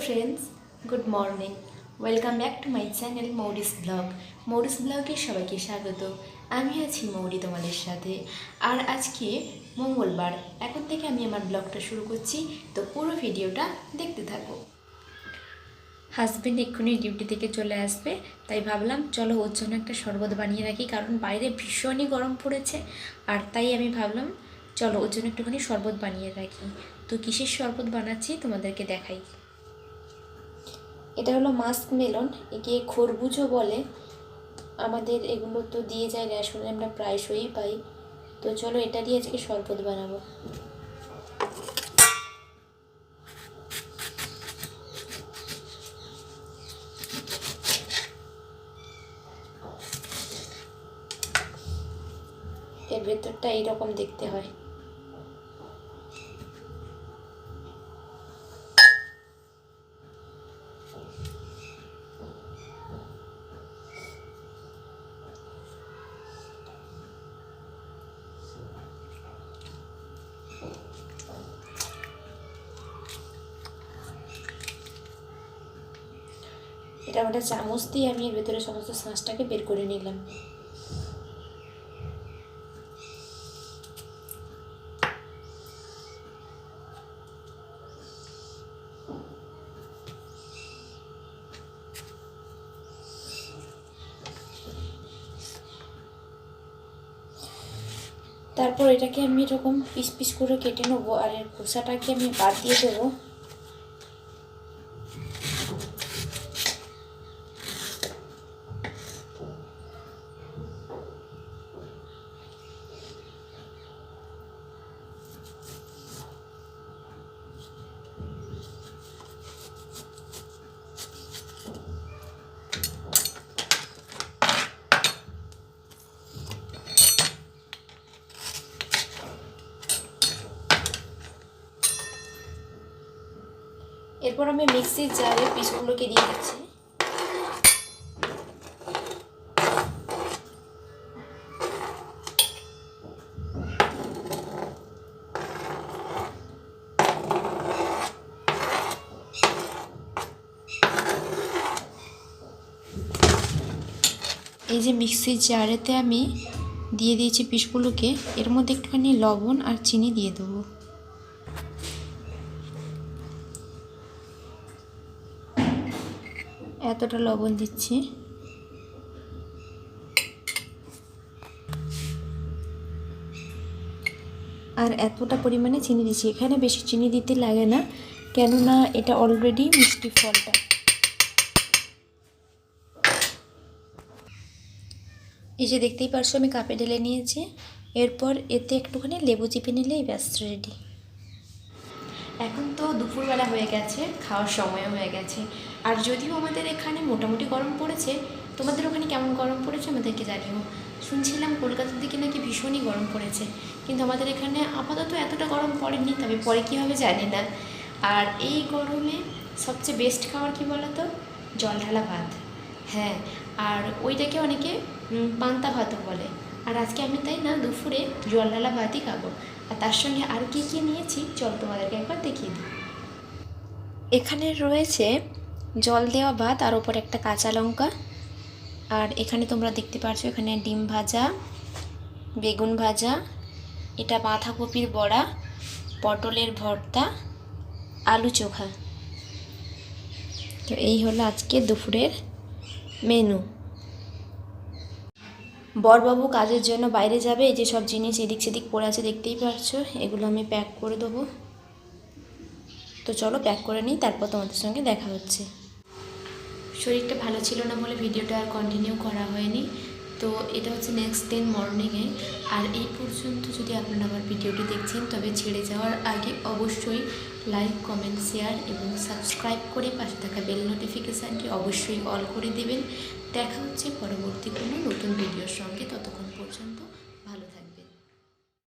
friends, good morning. Welcome back to my channel Mouri'svlog. Mouri'svlog-এ সবাইকে স্বাগত। আমি আছি মৌরি তোমাদের সাথে। আর আজকে মঙ্গলবার। এখন থেকে আমি আমার ব্লগটা শুরু করছি, তো পুরো ভিডিওটা দেখতে থাকো। হাজবেন্ড এক্ষুনি ডিউটি থেকে চলে আসবে, তাই ভাবলাম চলো ওর জন্য একটা শরবত বানিয়ে রাখি, কারণ বাইরে ভীষণই গরম পড়েছে। আর তাই আমি ভাবলাম চলো ওর জন্য একটুখানি শরবত বানিয়ে রাখি। তো কিসের শরবত বানাচ্ছি তোমাদেরকে দেখাই। এটা হলো মাস্ক মেলন, একে খরবুজও বলে। আমাদের এগুলো তো দিয়ে যায় রেশনে, আমরা প্রায়শই পাই। তো চলো এটা দিয়ে আজকে শরবত বানাবো। এর ভেতরটা এইরকম দেখতে হয়। এটা একটা চামচ দিয়ে আমি এর ভেতরে সমস্ত শাঁসটাকে বের করে নিলাম। তারপর এটাকে আমি এরকম পিস পিস করে কেটে নেবো, আর এর খোসাটাকে আমি বাদ দিয়ে দেবো। এরপর আমি মিক্সির জারে পিসগুলোকে দিয়ে দিচ্ছি। এই যে মিক্সির জারেতে আমি দিয়ে দিয়েছি পিসগুলোকে, এর মধ্যে একটুখানি লবণ আর চিনি দিয়ে দেবো। এতটা লবণ দিচ্ছি। আর এতটা পরিমাণে চিনি দিচ্ছি। এখানে বেশি চিনি দিতে লাগে না, কেননা এটা অলরেডি মিষ্টি ফলটা। এই যে দেখতেই পারছো আমি কাপে ঢেলে নিয়েছি। এরপর এতে একটুখানি লেবু চিপে নিলেই ব্যাস রেডি। এখন তো দুপুরবেলা হয়ে গেছে, খাওয়ার সময়ও হয়ে গেছে। আর যদিও আমাদের এখানে মোটামুটি গরম পড়েছে, তোমাদের ওখানে কেমন গরম পড়েছে আমাদেরকে জানিও। শুনছিলাম কলকাতার দিকে নাকি ভীষণই গরম পড়েছে, কিন্তু আমাদের এখানে আপাতত এতটা গরম পড়েনি, তবে পরে কী হবে জানি না। আর এই গরমে সবচেয়ে বেস্ট খাবার কী বলো তো? জল ঢালা ভাত। হ্যাঁ, আর ওইটাকে অনেকে পান্তা ভাতও বলে। আর আজকে আমি তাই না দুপুরে জল ঢালা ভাতই খাবো। আর তার সঙ্গে আর কী কী নিয়েছি চল তোমাদেরকে একবার দেখিয়ে দিই। এখানে রয়েছে জল দেওয়া ভাত, আর ওপর একটা কাঁচা লঙ্কা। আর এখানে তোমরা দেখতে পাচ্ছ এখানে ডিম ভাজা, বেগুন ভাজা, এটা বাঁধাকপির বড়া, পটলের ভর্তা, আলু চোখা। তো এই হলো আজকে দুপুরের মেনু। বরবাবু কাজের জন্য বাইরে যাবে। এই যে সব জিনিস এদিক সেদিক পড়ে আছে দেখতেই পাচ্ছো, এগুলো আমি প্যাক করে দেবো। তো চলো প্যাক করে নিই, তারপর তোমাদের সঙ্গে দেখা হচ্ছে। শরীরটা ভালো ছিল না বলে ভিডিওটা আর কন্টিনিউ করা হয়নি। তো এটা হচ্ছে নেক্সট দিন মর্নিংয়ে। আর এই পর্যন্ত যদি আপনারা আমার ভিডিওটি দেখছেন, তবে ছেড়ে যাওয়ার আগে অবশ্যই লাইক, কমেন্ট, শেয়ার এবং সাবস্ক্রাইব করে পাশে থাকা বেল নোটিফিকেশানটি অবশ্যই অল করে দেবেন। দেখা হচ্ছে পরবর্তী কোনো নতুন ভিডিওর সঙ্গে। ততক্ষণ পর্যন্ত